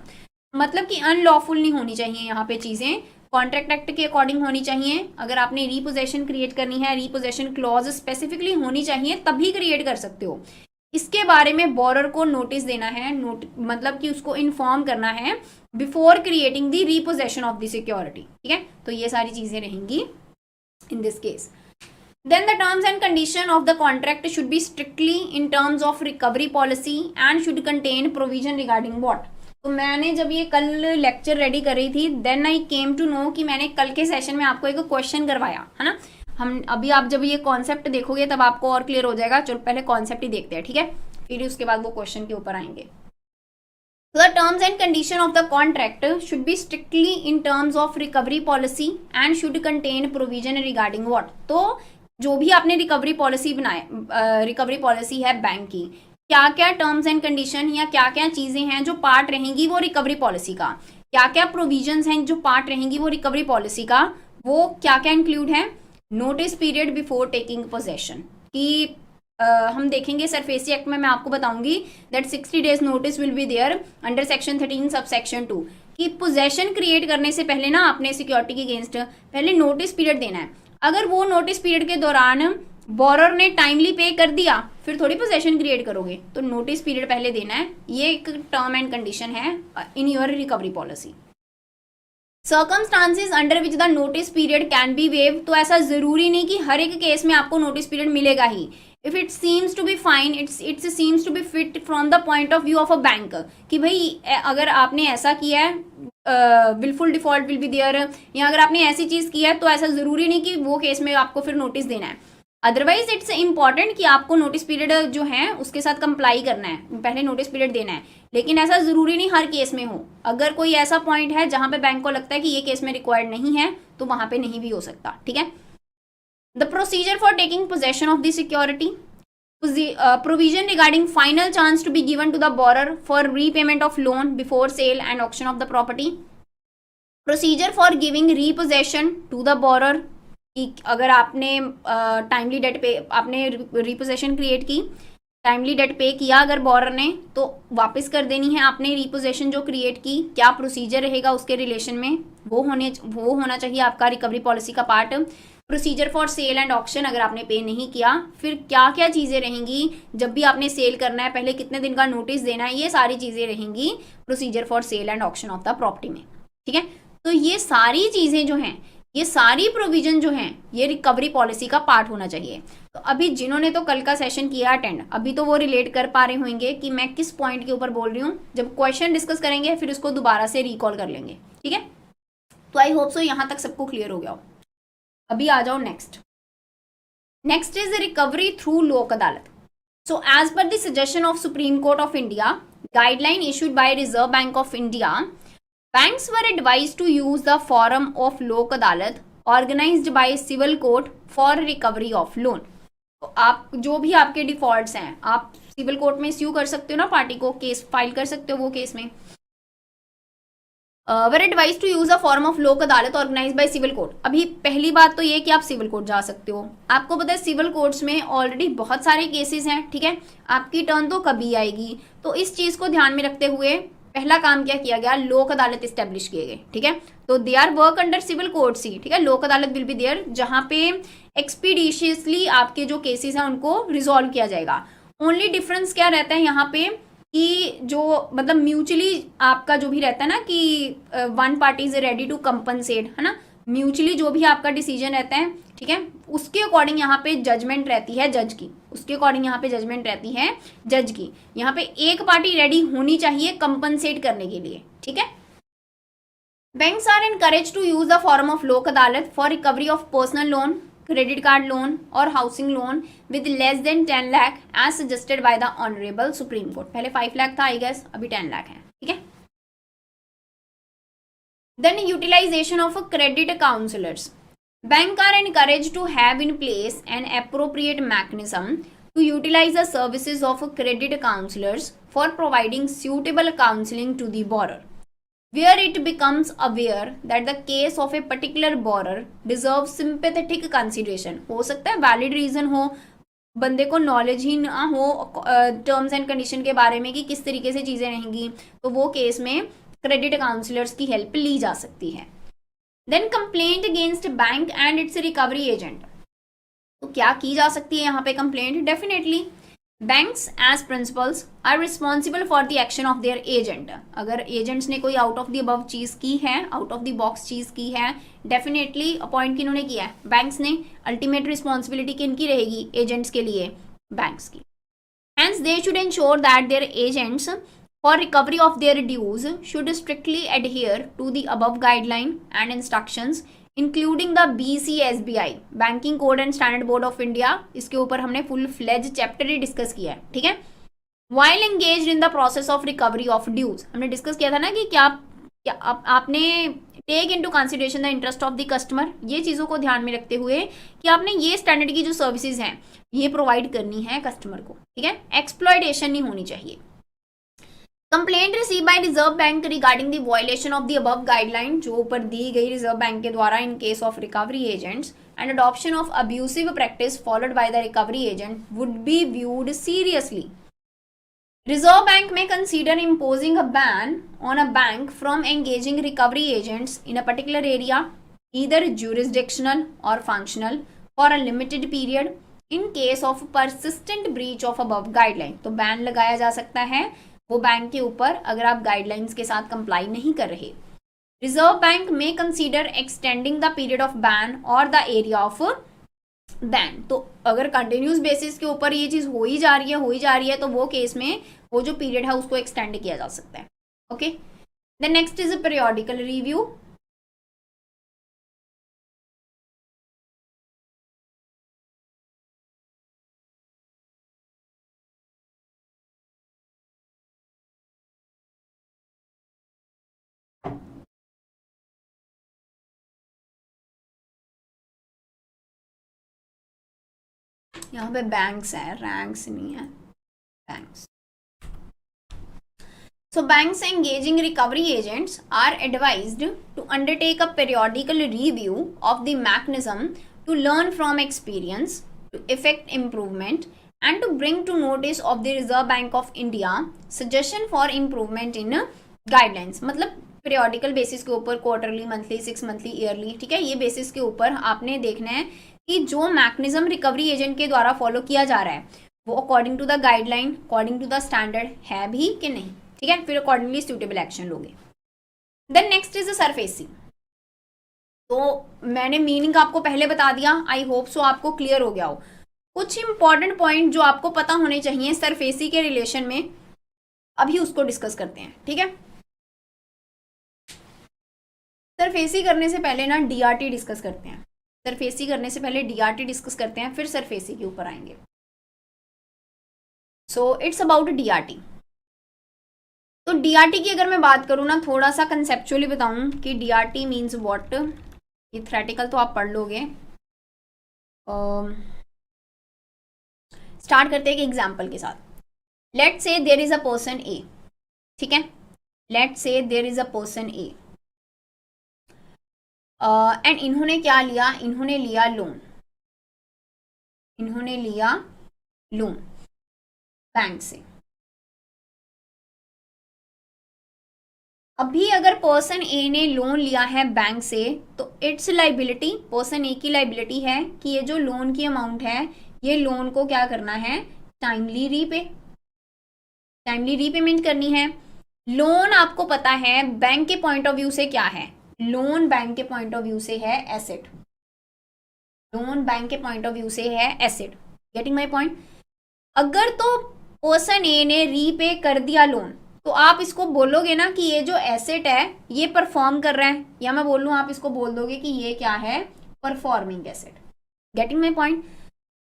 मतलब कि अनलॉफुल नहीं होनी चाहिए यहाँ पे चीजें, कॉन्ट्रैक्ट एक्ट के अकॉर्डिंग होनी चाहिए। अगर आपने रिपोजेशन क्रिएट करनी है, रिपोजेशन क्लॉज स्पेसिफिकली होनी चाहिए, तभी क्रिएट कर सकते हो। इसके बारे में बोरर को नोटिस देना है, मतलब कि उसको इन्फॉर्म करना है before creating the repossession of the security. ठीक है, तो ये सारी चीजें रहेंगी in this case. Then the terms and condition of the contract should be strictly in terms of recovery policy and should contain provision regarding what। तो मैंने जब ये कल लेक्चर रेडी कर रही थी, then I came to know कि मैंने कल के सेशन में आपको एक क्वेश्चन करवाया है ना। हम अभी आप जब ये कॉन्सेप्ट देखोगे तब आपको और क्लियर हो जाएगा। चलो पहले कॉन्सेप्ट ही देखते हैं, ठीक है, फिर उसके बाद वो क्वेश्चन के ऊपर आएंगे। So the terms and condition of the contract should be strictly in terms of recovery policy and should contain provision regarding what। तो जो भी आपने रिकवरी पॉलिसी बनाए, रिकवरी पॉलिसी है बैंक की, क्या क्या टर्म्स एंड कंडीशन या क्या क्या चीजें हैं जो पार्ट रहेंगी वो रिकवरी पॉलिसी का, क्या क्या प्रोविजंस हैं जो पार्ट रहेंगी वो रिकवरी पॉलिसी का, वो क्या क्या इंक्लूड है। Notice period before taking possession की हम देखेंगे सरफेसी एक्ट में, मैं आपको बताऊंगी that 60 days notice will be there under section 13 sub section 2 कि पोजेशन क्रिएट करने से पहले ना आपने सिक्योरिटी के अगेंस्ट पहले नोटिस पीरियड देना है। अगर वो नोटिस पीरियड के दौरान बोरर ने टाइमली पे कर दिया फिर थोड़ी पोजेशन क्रिएट करोगे, तो नोटिस पीरियड पहले देना है। ये एक टर्म एंड कंडीशन है in your recovery policy. Circumstances under which the notice period can be wave, तो ऐसा जरूरी नहीं कि हर एक केस में आपको नोटिस पीरियड मिलेगा ही। If it seems to be fine, it's seems to be fit from the point of view of a bank कि भाई अगर आपने ऐसा किया है wilful default will be there, या अगर आपने ऐसी चीज की है तो ऐसा जरूरी नहीं कि वो केस में आपको फिर नोटिस देना है। अदरवाइज इट्स इंपॉर्टेंट कि आपको नोटिस पीरियड जो है उसके साथ कंप्लाई करना है, पहले नोटिस पीरियड देना है, लेकिन ऐसा जरूरी नहीं हर केस में हो। अगर कोई ऐसा पॉइंट है जहां पे बैंक को लगता है कि ये केस में रिक्वायर्ड नहीं है तो वहां पे नहीं भी हो सकता। ठीक है, the procedure for taking possession of the security, provision regarding final chance to be given to the borrower for repayment of loan before sale and auction of the property, procedure for giving repossession to the borrower कि अगर आपने टाइमली डेट पे आपने रिपोजेशन क्रिएट की, टाइमली डेट पे किया अगर बोरर ने, तो वापस कर देनी है आपने रिपोजेशन जो क्रिएट की। क्या प्रोसीजर रहेगा उसके रिलेशन में, वो होना चाहिए आपका रिकवरी पॉलिसी का part. Procedure for sale and auction, अगर आपने पे नहीं किया फिर क्या क्या चीज़ें रहेंगी, जब भी आपने सेल करना है पहले कितने दिन का नोटिस देना है, ये सारी चीज़ें रहेंगी procedure for sale and auction of the property में। ठीक है, तो ये सारी चीज़ें जो हैं, ये सारी प्रोविजन जो हैं, ये रिकवरी पॉलिसी का पार्ट होना चाहिए। तो अभी जिन्होंने तो कल का सेशन किया अटेंड, अभी तो वो रिलेट कर पा रहे होंगे कि मैं किस पॉइंट के ऊपर बोल रही हूँ। जब क्वेश्चन डिस्कस करेंगे फिर उसको दोबारा से रिकॉल कर लेंगे। ठीक है, तो आई होप सो यहाँ तक सबको क्लियर हो गया हो। अभी आ जाओ next is recovery through Lok Adalat. So as per the suggestion of Supreme Court of India, guideline issued by Reserve Bank of India, banks were advised to use the forum of Lok Adalat organised by civil court for recovery of loan. तो आप जो भी आपके डिफॉल्ट्स हैं, आप सिविल कोर्ट में स्यू कर सकते हो ना पार्टी को, केस फाइल कर सकते हो वो केस में। Were advise to use a form of Lok Adalat organise by civil court. अभी पहली बात तो ये कि आप सिविल कोर्ट जा सकते हो। आपको पता है सिविल कोर्ट्स में ऑलरेडी बहुत सारे केसेस हैं, ठीक है, आपकी टर्न तो कभी आएगी। तो इस चीज को ध्यान में रखते हुए पहला काम क्या किया गया, लोक अदालत इस्टेब्लिश किए गए, ठीक है। तो they are work under civil court C, ठीक है, लोक अदालत विल बी देयर, जहां पे एक्सपीडिशियसली आपके जो केसेस हैं उनको रिजॉल्व किया जाएगा। ओनली डिफरेंस क्या रहता है यहाँ पे कि जो मतलब म्यूचुअली आपका जो भी रहता है ना कि one party is ready to compensate, है ना, म्यूचुअली जो भी आपका डिसीजन रहता है, ठीक है, उसके अकॉर्डिंग यहाँ पे जजमेंट रहती है जज की, उसके अकॉर्डिंग यहाँ पे जजमेंट रहती है जज की। यहाँ पे एक पार्टी रेडी होनी चाहिए कंपनसेट करने के लिए, ठीक है। Banks are encourage to use the form of Lok Adalat for recovery of personal loan, credit card loan और housing loan with less than 10 lakh as suggested by the honourable Supreme Court. पहले 5 लाख था आई गेस, अभी 10 लाख है, ठीक है। Then utilisation of credit counsellors. Bank are encourage to have in place an appropriate mechanism to utilise the services of credit counsellors for providing suitable counseling to the borrower, where it becomes aware that the case of a particular borrower deserves sympathetic consideration। हो सकता है वैलिड रीजन हो, बंदे को नॉलेज ही ना हो टर्म्स एंड कंडीशन के बारे में कि किस तरीके से चीजें रहेंगी, तो वो केस में क्रेडिट काउंसलर्स की हेल्प ली जा सकती है। Then complaint against bank and its recovery agent. तो क्या की जा सकती है यहाँ पे complaint? Definitely banks as principals are responsible for the action of their agent. अगर एजेंट्स ने कोई आउट ऑफ द अबव चीज की है, आउट ऑफ द बॉक्स चीज की है, डेफिनेटली अपॉइंट किन्होंने किया है? बैंक्स ने। अल्टीमेट रिस्पॉन्सिबिलिटी किनकी रहेगी? एजेंट्स के लिए, बैंक्स की। Hence, they should ensure that their agents for recovery of their dues should strictly adhere to the above guideline and instructions, including the BCSBI, Banking Code and Standard Board of India। इसके ऊपर हमने full fledged chapter ही discuss किया है, ठीक है। While engaged in the process of recovery of dues, हमने discuss किया था ना कि क्या आपने take into consideration the interest of the customer, ये चीजों को ध्यान में रखते हुए कि आपने ये स्टैंडर्ड की जो सर्विसेज हैं ये प्रोवाइड करनी है कस्टमर को, ठीक है। एक्सप्लॉयटेशन नहीं होनी चाहिए। Complaint receive by Reserve bank regarding the violation of the above guideline, जो ऊपर दी गई रिजर्व बैंक के द्वारा इन case of recovery agents and adoption of abusive practice followed by the recovery agent would be viewed seriously. Reserve Bank may consider imposing a ban on a bank from engaging recovery agents in a particular area, either jurisdictional or functional, for a limited period in case of persistent breach of above guideline। तो बैन लगाया जा सकता है वो बैंक के ऊपर अगर आप गाइडलाइंस के साथ कंप्लाई नहीं कर रहे। Reserve Bank may consider extending the period of ban or the area of ban. तो अगर कंटिन्यूस बेसिस के ऊपर ये चीज हो ही जा रही है तो वो केस में वो जो पीरियड है उसको एक्सटेंड किया जा सकता है। Okay, then next is a periodical review. यहाँ पे बैंक्स है, रैंक्स नहीं है, banks. So banks engaging recovery agents are advised to undertake a periodical review of the mechanism to learn from experience, to effect improvement, and to bring to notice of the Reserve Bank of India suggestion for improvement in guidelines। मतलब periodical basis के ऊपर, क्वार्टरली, मंथली, 6 मंथली, ईयरली, ठीक है, ये बेसिस के ऊपर आपने देखना है कि जो मैकेनिज्म रिकवरी एजेंट के द्वारा फॉलो किया जा रहा है वो according to the guideline, according to the standard है भी कि नहीं, ठीक है। फिर अकॉर्डिंगली सूटेबल एक्शन लोगे। Then next is SARFAESI. तो मैंने मीनिंग आपको पहले बता दिया, आई होप सो आपको क्लियर हो गया हो। कुछ इंपॉर्टेंट पॉइंट जो आपको पता होने चाहिए सरफेसी के रिलेशन में, अभी उसको डिस्कस करते हैं, ठीक है। सरफेसी करने से पहले ना डीआरटी डिस्कस करते हैं। सरफेसी करने से पहले डीआरटी डिस्कस करते हैं, फिर सरफेसी के ऊपर आएंगे। So it's about DRT. तो डीआरटी की अगर मैं बात करूँ ना, थोड़ा सा कंसेप्चुअली बताऊं कि डीआरटी मीन्स व्हाट। ये थ्योरेटिकल तो आप पढ़ लोगे। स्टार्ट करते हैं एक एग्जाम्पल के साथ। Let's say there is a person A, ठीक है, let's say there is a person A and इन्होंने क्या लिया, इन्होंने लिया लोन, इन्होंने लिया लोन बैंक से। अभी अगर पर्सन ए ने लोन लिया है बैंक से तो इट्स लाइबिलिटी, पर्सन ए की लाइबिलिटी है कि ये जो लोन की अमाउंट है ये लोन को क्या करना है, टाइमली रीपे, टाइमली रीपेमेंट करनी है। लोन आपको पता है बैंक के पॉइंट ऑफ व्यू से क्या है, लोन बैंक के पॉइंट ऑफ व्यू से है एसेट, लोन बैंक के पॉइंट ऑफ व्यू से है एसेट, गेटिंग माय पॉइंट। अगर तो पर्सन ए ने रीपे कर दिया लोन तो आप इसको बोलोगे ना कि ये जो एसेट है ये परफॉर्म कर रहा है, या मैं बोलूं आप इसको बोल दोगे कि ये क्या है, performing asset, getting my point.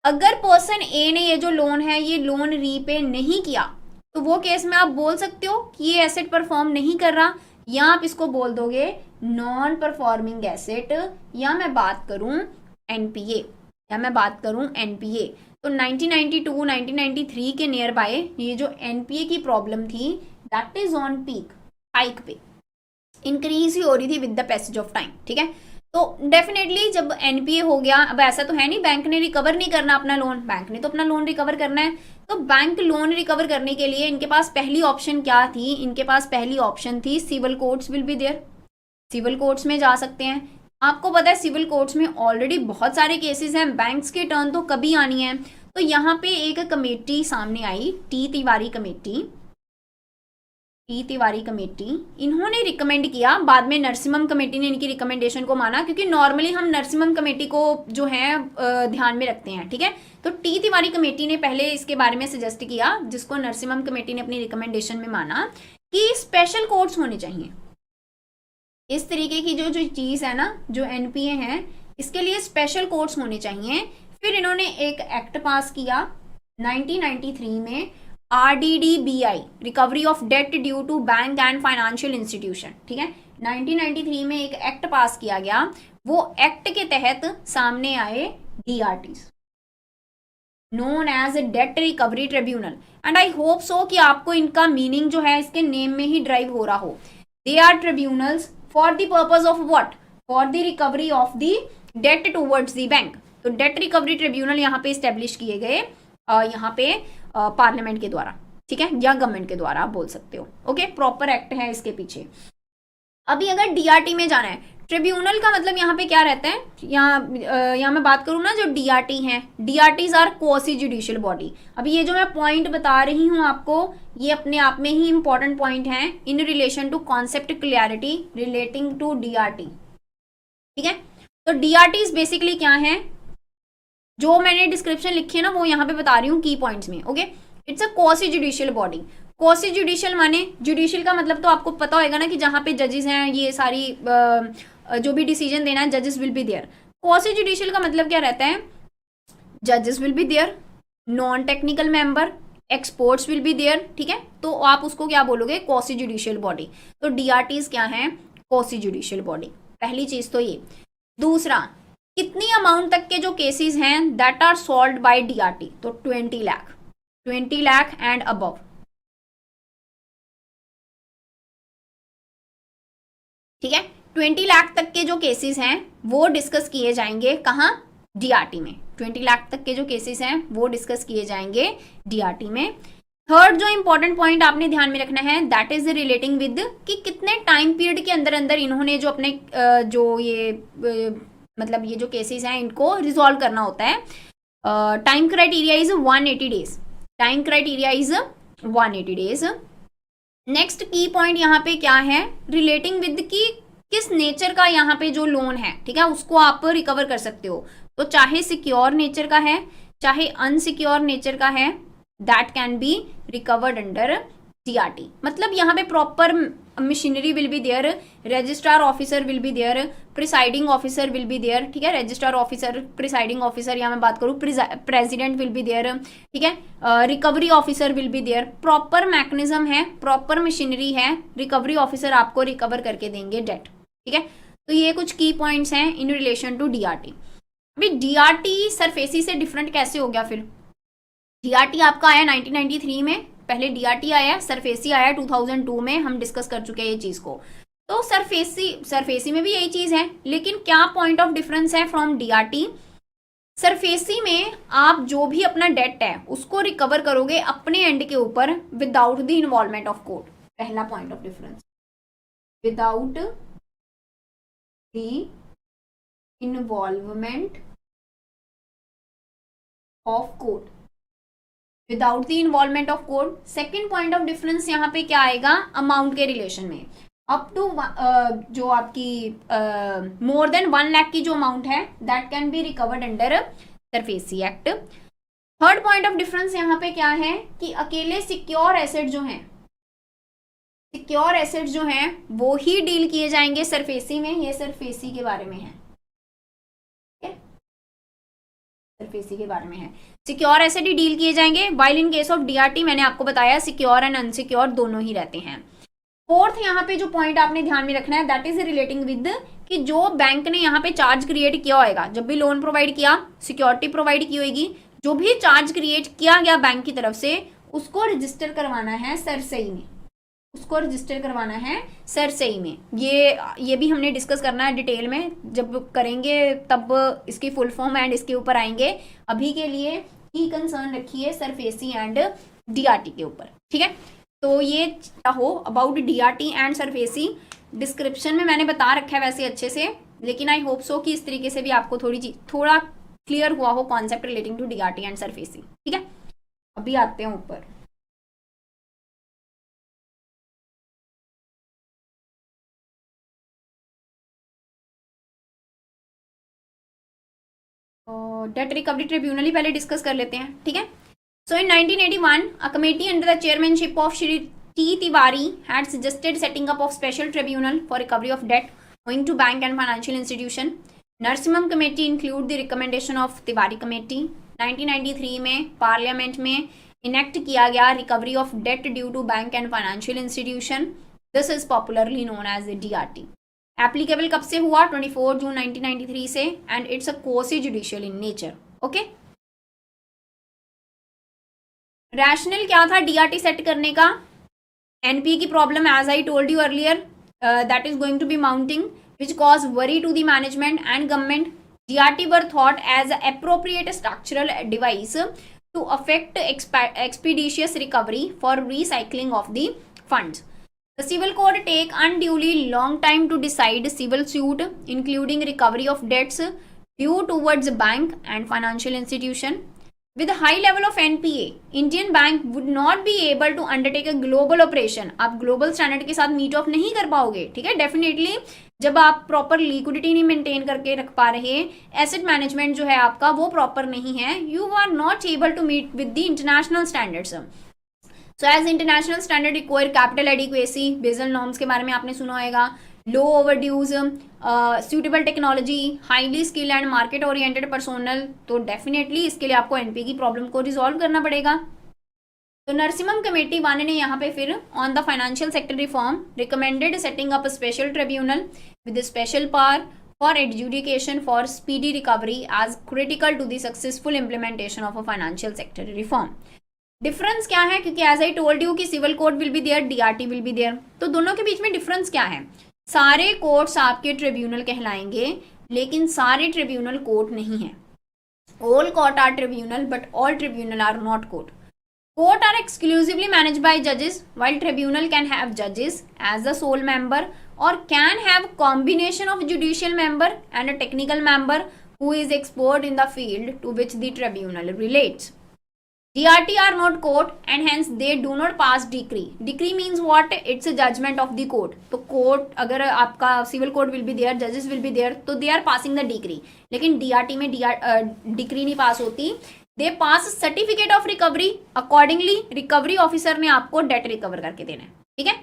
अगर पर्सन ए ने ये जो लोन है ये लोन रीपे नहीं किया तो वो केस में आप बोल सकते हो कि ये एसेट परफॉर्म नहीं कर रहा, या आप इसको बोल दोगे नॉन परफॉर्मिंग एसेट, या मैं बात करूं एनपीए, या मैं बात करूं एनपीए। तो 1992 1993 के नियर बाय ये जो एनपीए की प्रॉब्लम थी that is on peak, hike पे, इंक्रीज ही हो रही थी with the passage of time, ठीक है। तो डेफिनेटली जब एनपीए हो गया, अब ऐसा तो है नहीं बैंक ने रिकवर नहीं करना अपना लोन, बैंक ने तो अपना लोन रिकवर करना है। तो बैंक लोन रिकवर करने के लिए इनके पास पहली ऑप्शन क्या थी, इनके पास पहली ऑप्शन थी civil courts will be there, civil courts में जा सकते हैं। आपको पता है सिविल कोर्ट्स में ऑलरेडी बहुत सारे केसेस हैं, बैंक्स की टर्न तो कभी आनी है। तो यहाँ पे एक कमेटी सामने आई, T Tiwari committee, T Tiwari committee, इन्होंने रिकमेंड किया, बाद में नरसिम्हम कमेटी ने इनकी रिकमेंडेशन को माना, क्योंकि नॉर्मली हम नरसिम्हम कमेटी को जो है ध्यान में रखते हैं, ठीक है। तो टी तिवारी कमेटी ने पहले इसके बारे में सजेस्ट किया, जिसको नरसिम्हम कमेटी ने अपनी रिकमेंडेशन में माना कि स्पेशल कोर्ट्स होने चाहिए। इस तरीके की जो जो चीज है ना, जो एनपीए है, इसके लिए स्पेशल कोर्ट्स होने चाहिए। फिर इन्होंने एक एक्ट पास किया 1993 में, RDDBI, recovery of debt due to bank and financial institution, ठीक है। 1993 में एक एक्ट पास किया गया, वो एक्ट के तहत सामने आए DRTs, known as debt recovery tribunal, and I hope so कि आपको इनका मीनिंग जो है इसके नेम में ही ड्राइव हो रहा हो। They are tribunals for the purpose of what, for the recovery of the debt towards the bank. तो डेट रिकवरी ट्रिब्यूनल यहाँ पे स्टेब्लिश किए गए, यहाँ पे पार्लियामेंट के द्वारा, ठीक है, या गवर्नमेंट के द्वारा आप बोल सकते हो, ओके, प्रॉपर एक्ट है इसके पीछे। अभी अगर डीआरटी में जाना है, ट्रिब्यूनल का मतलब यहाँ पे क्या रहता है, यहाँ मैं बात करूँ ना, जो डीआरटी हैं, DRTs are quasi judicial body. अभी ये जो मैं पॉइंट बता रही हूँ आपको, ये अपने आप में ही इंपॉर्टेंट पॉइंट है in relation to concept clarity relating to DRT, ठीक है। तो डीआरटीज बेसिकली क्या है, जो मैंने डिस्क्रिप्शन लिखी है ना वो यहाँ पे बता रही हूँ की पॉइंट्स में, okay. It's a quasi judicial body. Quasi judicial माने, जुडिशियल का मतलब तो आपको पता होगा ना कि जहाँ पे जजेस हैं, ये सारी जो भी डिसीजन देना है, जजेस will be there. Quasi judicial का मतलब क्या रहता है, जजेस will be there, non technical member, experts will be there, ठीक है। तो आप उसको क्या बोलोगे, क्वासी जुडिशियल बॉडी। तो डीआरटीज क्या है, क्वासी जुडिशियल बॉडी, पहली चीज तो ये। दूसरा, कितनी अमाउंट तक के जो केसेस हैं that are solved by DRT, तो 20 लाख, 20 लाख एंड अबव, ठीक है। 20 लाख तक के जो केसेस हैं वो डिस्कस किए जाएंगे कहाँ, डीआरटी में। 20 लाख तक के जो केसेस हैं वो डिस्कस किए जाएंगे डीआरटी में। थर्ड जो इंपॉर्टेंट पॉइंट आपने ध्यान में रखना है, दैट इज रिलेटिंग विद कि कितने टाइम पीरियड के अंदर अंदर इन्होंने जो अपने जो ये मतलब ये जो केसेस हैं इनको रिजॉल्व करना होता है। Time criteria is 180 days, time criteria is 180 days. Next की पॉइंट यहाँ पे क्या है, रिलेटिंग विद की किस नेचर का यहाँ पे जो लोन है, ठीक है, उसको आप रिकवर कर सकते हो। तो चाहे सिक्योर नेचर का है, चाहे अनसिक्योर नेचर का है, that can be recovered under DRT. मतलब यहाँ पे proper machinery will be there, registrar officer will be there, presiding officer will be there, ठीक है, रजिस्ट्रार ऑफिसर, प्रिसाइडिंग ऑफिसर, या मैं बात करूँ प्रेसिडेंट विल बी देयर, ठीक है, recovery officer will be there. Proper mechanism है, प्रॉपर मशीनरी है, रिकवरी ऑफिसर आपको रिकवर करके देंगे डेट, ठीक है। तो ये कुछ की पॉइंट्स हैं इन रिलेशन टू डीआरटी। अभी डीआरटी सरफेसी से डिफरेंट कैसे हो गया, फिर डीआरटी आपका आया 1993 में, पहले डीआरटी आया, सरफेसी आया 2002 में, हम डिस्कस कर चुके हैं ये चीज को। तो सरफेसी में भी यही चीज है, लेकिन क्या पॉइंट ऑफ डिफरेंस है फ्रॉम डीआरटी? सरफेसी में आप जो भी अपना डेट है उसको रिकवर करोगे अपने एंड के ऊपर without the involvement of court. पहला point of difference, without the involvement of court, without the involvement of court. Second point of difference यहाँ पे क्या आएगा? अमाउंट के रिलेशन में अप टू जो आपकी मोर देन 1 लाख की जो अमाउंट है that can be recovered under SARFAESI act. Third point of difference यहाँ पे क्या है कि अकेले सिक्योर एसेट जो हैं, सिक्योर एसेट जो हैं वो ही डील किए जाएंगे सरफेसी में। ये सरफेसी के बारे में है, सरफेसी के बारे में है, सिक्योर एसेट ही डील किए जाएंगे। While in case of DRT मैंने आपको बताया सिक्योर एंड अनसिक्योर दोनों ही रहते हैं। फोर्थ यहाँ पे जो पॉइंट आपने ध्यान में रखना है दैट इज रिलेटिंग विद कि जो बैंक ने यहाँ पे चार्ज क्रिएट किया होगा, जब भी लोन प्रोवाइड किया, सिक्योरिटी प्रोवाइड की होगी, जो भी चार्ज क्रिएट किया गया बैंक की तरफ से उसको रजिस्टर करवाना है सरसई में, उसको रजिस्टर करवाना है सरसई में। ये भी हमने डिस्कस करना है डिटेल में, जब करेंगे तब इसकी फुल फॉर्म एंड इसके ऊपर आएंगे। अभी के लिए की कंसर्न रखिए सरफेसी एंड डीआरटी के ऊपर, ठीक है। तो ये हो about DRT and SARFAESI. Description में मैंने बता रखा है वैसे अच्छे से, लेकिन आई होप सो कि इस तरीके से भी आपको थोड़ा क्लियर हुआ हो concept relating to DRT and SARFAESI, ठीक है। अभी आते हैं ऊपर। डेट रिकवरी ट्रिब्यूनल ही पहले डिस्कस कर लेते हैं, ठीक है। So in 1981, a committee under the chairmanship of Shri T. Tiwari had suggested setting up of special tribunal for recovery of debt owing to bank and financial institution. Narsimham committee include the recommendation of Tiwari committee. 1993 में पार्लियामेंट में इनेक्ट किया गया recovery of debt due to bank and financial institution. This is popularly known as DRT। Applicable कब से हुआ? 24 जून 1993 से, and it's a quasi judicial in nature. Okay, rationale क्या था डीआरटी सेट करने का? एनपीए की problem as I told you earlier that is going to be mounting which cause worry to the management and government. DRT were thought as appropriate structural device to affect expeditious recovery for recycling of the funds. The civil court take unduly long time to decide civil suit, including recovery of debts due towards bank and financial institution. With a high level of NPA, Indian bank would not be able to undertake a global operation. आप global standard के साथ meet off नहीं कर पाओगे, ठीक है। Definitely जब आप proper liquidity नहीं maintain करके रख पा रहे, asset management जो है आपका वो proper नहीं है, you are not able to meet with the international standards. So as international standard require capital adequacy, Basel norms के बारे में आपने सुना होगा, low overdues, suitable technology, highly skilled and market oriented personnel। तो definitely इसके लिए आपको एनपीए की प्रॉब्लम को रिजॉल्व करना पड़ेगा। तो नरसिम्हम कमेटी वाले ने यहाँ पे फिर on the financial sector reform recommended setting up special tribunal with special power for adjudication for speedy recovery as critical to the successful implementation of a financial sector reform. Difference क्या है? क्योंकि एज आई टोल्ड यू कि civil court will be there, DRT will be there, तो दोनों के बीच में डिफरेंस क्या है? सारे कोर्ट्स आपके ट्रिब्यूनल कहलाएंगे, लेकिन सारे ट्रिब्यूनल कोर्ट नहीं है। All court are tribunal but all tribunal are not court. Court are exclusively managed by जजेस while ट्रिब्यूनल कैन हैव जजेस एज द सोल मेंबर और can have combination of judicial member and a technical member who is expert in the field to which the tribunal relates. DRT are not court and hence they do not pass decree. Decree means what? It's a judgment of the court. तो court अगर आपका civil court will be there, judges will be there, तो they are passing the decree. लेकिन DRT में decree नहीं पास होती, they pass certificate of recovery. Accordingly recovery officer ने आपको debt recover करके देना है, ठीक है।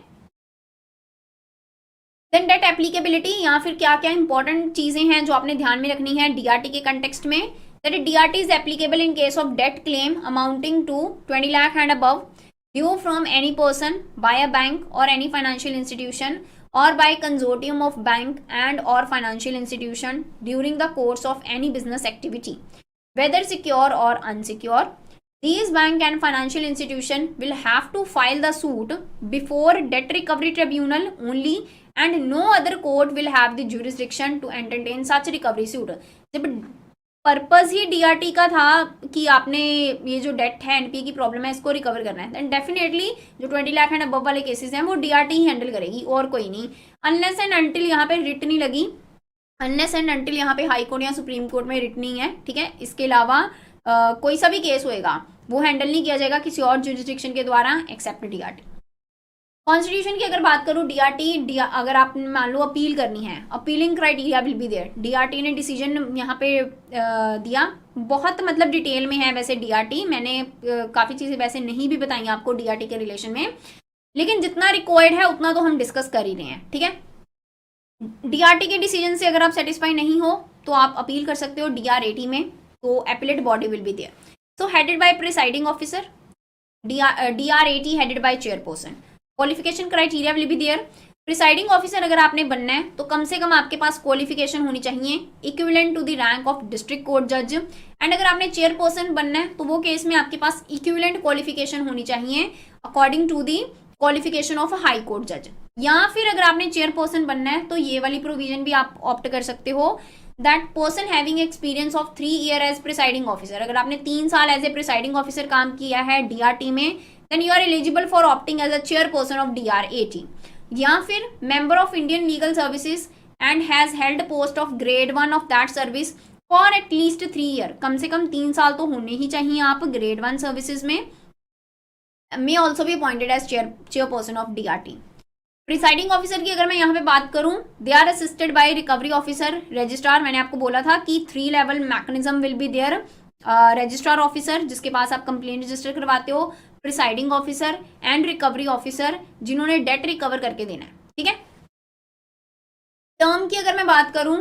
Then debt applicability, या फिर क्या क्या इंपॉर्टेंट चीजें हैं जो आपने ध्यान में रखनी है DRT के कंटेक्स्ट में। That DRT is applicable in case of debt claim amounting to 20 lakh and above due from any person by a bank or any financial institution or by consortium of bank and or financial institution during the course of any business activity, whether secure or unsecure. These bank and financial institution will have to file the suit before debt recovery tribunal only and no other court will have the jurisdiction to entertain such recovery suit. जब पर्पस ही डीआरटी का था कि आपने ये जो डेट है एनपीए की प्रॉब्लम है इसको रिकवर करना है, देन डेफिनेटली जो 20 लाख एंड अबव वाले केसेस हैं वो डीआरटी ही हैंडल करेगी और कोई नहीं, अनलेस एंड अनटिल यहाँ पे रिट नहीं लगी, अनलेस एंड अनटिल यहाँ पे हाई कोर्ट या सुप्रीम कोर्ट में रिट नहीं है, ठीक है। इसके अलावा कोई सा भी केस होएगा वो हैंडल नहीं किया जाएगा किसी और जुरिस्डिक्शन के द्वारा एक्सेप्ट डीआरटी। कॉन्स्टिट्यूशन की अगर बात करूं, डीआरटी अगर आप मान लो अपील करनी है, appealing criteria will be there. DRT ने डिसीजन यहाँ पे दिया, बहुत मतलब डिटेल में है वैसे डीआरटी, मैंने काफ़ी चीज़ें वैसे नहीं भी बताई आपको डीआरटी के रिलेशन में, लेकिन जितना रिक्वायर्ड है उतना तो हम डिस्कस कर ही रहे हैं, ठीक है। डीआरटी के डिसीजन से अगर आप सेटिस्फाई नहीं हो तो आप अपील कर सकते हो डीआरएटी में, तो appellate body will be there. So headed by presiding officer, DRAT headed by chairperson. Qualification criteria will be there. Presiding officer अगर आपने बनना है तो कम से कम आपके पास क्वालिफिकेशन होनी चाहिए equivalent to the rank of district court जज, एंड अगर आपने चेयरपर्सन बनना है तो वो केस में आपके पास इक्विवेलेंट क्वालिफिकेशन होनी चाहिए according to the qualification of a high court जज। या फिर अगर आपने चेयरपर्सन बनना है तो ये वाली प्रोविजन भी आप ऑप्ट कर सकते हो, that person having experience of 3 year as presiding officer. अगर आपने 3 साल एज ए प्रिसाइडिंग ऑफिसर काम किया है डीआरटी में, then you are eligible for opting as a chairperson of DRAT. या फिर member of Indian legal services and has held post of grade 1 of that service for at least 3 year. कम से कम 3 साल तो होने ही चाहिए आप ग्रेड 1 सर्विसेज में। May also be appointed as chairperson of DRT. Presiding officer की अगर मैं यहाँ पे बात करूं, they are assisted by recovery officer, registrar. मैंने आपको बोला था कि 3 level mechanism will be there. Registrar officer जिसके पास आप कंप्लेंट रजिस्टर करवाते हो, presiding officer and recovery officer जिन्होंने डेट रिकवर करके देना है, ठीक है। टर्म की अगर मैं बात करूं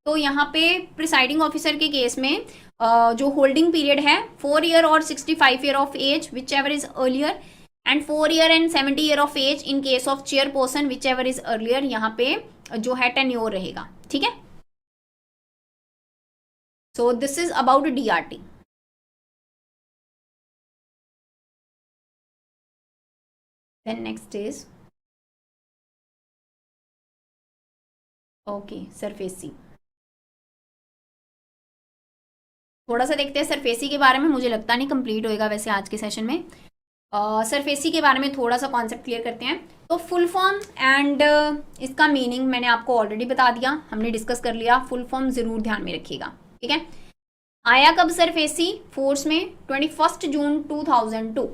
तो यहाँ पे प्रिसाइडिंग ऑफिसर के केस में जो होल्डिंग पीरियड है 4 ईयर और 65 year of age whichever is earlier, and 4 year and 70 year of age in case of chairperson whichever is earlier, यहाँ पे जो है टेन्योर रहेगा, ठीक है। So this is about DRT. Then next is okay SARFAESI. थोड़ा सा देखते हैं सरफेसी के बारे में, मुझे लगता नहीं कंप्लीट होएगा वैसे आज के सेशन में। सरफेसी के बारे में थोड़ा सा कॉन्सेप्ट क्लियर करते हैं। तो फुल फॉर्म एंड इसका मीनिंग मैंने आपको ऑलरेडी बता दिया, हमने डिस्कस कर लिया। फुल फॉर्म जरूर ध्यान में रखिएगा, ठीक है। आया कब सरफेसी फोर्स में? 21 जून 2002।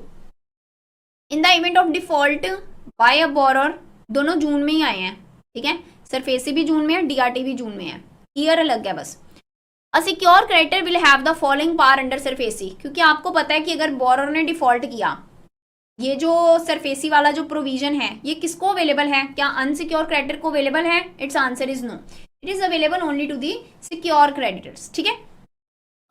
In the event of default bye a borer, दोनों जून में ही आए हैं, ठीक है। सरफेसी भी जून में है, डीआरटी भी जून में है, ईयर अलग है बस। A secure creditor will have the following power under SARFAESI, क्योंकि आपको पता है कि अगर बोरर ने डिफॉल्ट किया, ये जो सरफेसी वाला जो प्रोविजन है ये किसको अवेलेबल है? क्या अनसिक्योर क्रेडिटर को अवेलेबल है? Its answer is no, it is available only to the secure creditors, ठीक है।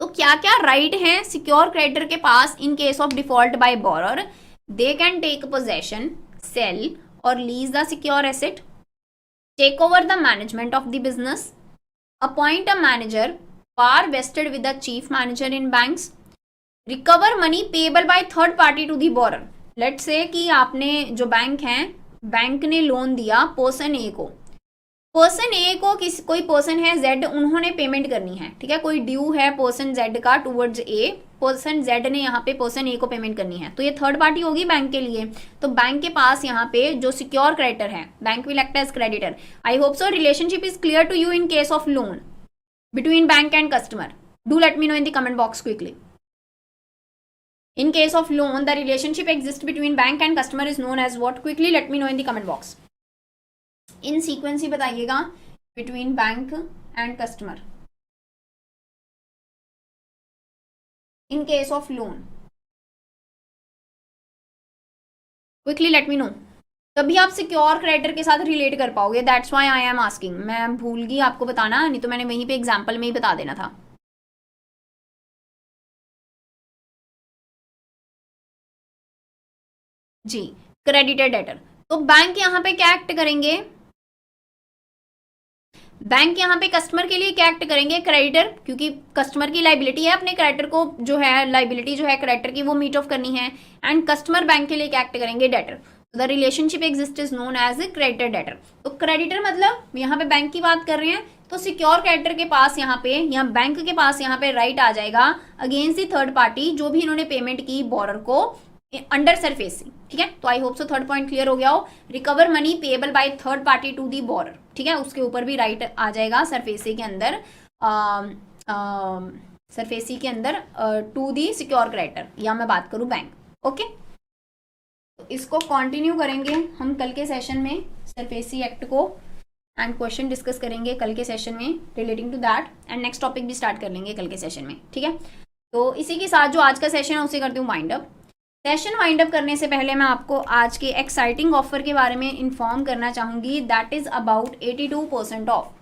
तो क्या क्या राइट है सिक्योर क्रेडिटर के पास in case of default by borrower? They can take possession, sale और lease the secure asset, take over the management of the business, appoint a manager power vested with the chief manager in banks, recover money payable by third party to the borrower. Let's say कि आपने जो बैंक है, बैंक ने लोन दिया पर्सन ए को, पर्सन ए को कोई पर्सन है जेड, उन्होंने पेमेंट करनी है, ठीक है। कोई ड्यू है पर्सन जेड का टूवर्ड्स ए, पर्सन जेड ने यहाँ पे पर्सन ए को पेमेंट करनी है, तो ये थर्ड पार्टी होगी बैंक के लिए। तो बैंक के पास यहाँ पे जो सिक्योर क्रेडिटर है, bank will act as creditor. I hope so relationship is clear to you in case of loan between bank and customer. Do let me know in the comment box quickly. In case of loan, the relationship exists between bank and customer is known as what? Quickly let me know in the comment box. In sequence ही बताइएगा between bank and customer. In case of loan, quickly let me know. तभी आप सिक्योर क्रेडिटर के साथ रिलेट कर पाओगे। That's why I am asking. मैं भूल गई आपको बताना, नहीं तो मैंने वहीं पे एग्जाम्पल में ही बता देना था। जी, क्रेडिटर डेटर। तो बैंक यहाँ पे क्या एक्ट करेंगे? बैंक यहाँ पे कस्टमर के लिए क्या एक्ट करेंगे, क्रेडिटर, क्योंकि कस्टमर की लाइबिलिटी है, अपने क्रेडिटर को जो है लाइबिलिटी जो है क्रेडिटर की वो मीट ऑफ करनी है। एंड कस्टमर बैंक के लिए क्या एक्ट करेंगे, debtor. The relationship exist is known as a creditor debtor. तो क्रेडिटर मतलब यहाँ पे बैंक की बात कर रहे हैं, तो सिक्योर क्रेडिटर के पास यहाँ पे या बैंक के पास यहाँ पे राइट आ जाएगा अगेंस्ट दी थर्ड पार्टी, जो भी इन्होंने पेमेंट की बोरर को अंडर सरफेसिंग। ठीक है, तो I hope so third point clear हो गया हो। Recover money payable by third party to the borrower, ठीक है, उसके ऊपर भी राइट आ जाएगा सरफेसी के अंदर, सरफेसी के अंदर टू दी सिक्योर क्रेडिटर, या मैं बात करूं बैंक। ओके, तो इसको कंटिन्यू करेंगे हम कल के सेशन में, सरफेसी एक्ट को, एंड क्वेश्चन डिस्कस करेंगे कल के सेशन में relating to that, and next topic भी स्टार्ट कर लेंगे कल के सेशन में। ठीक है, तो इसी के साथ जो आज का सेशन है उसे करती हूँ wind up. Session wind up करने से पहले मैं आपको आज के एक्साइटिंग ऑफर के बारे में इन्फॉर्म करना चाहूंगी, दैट इज अबाउट 82% ऑफ।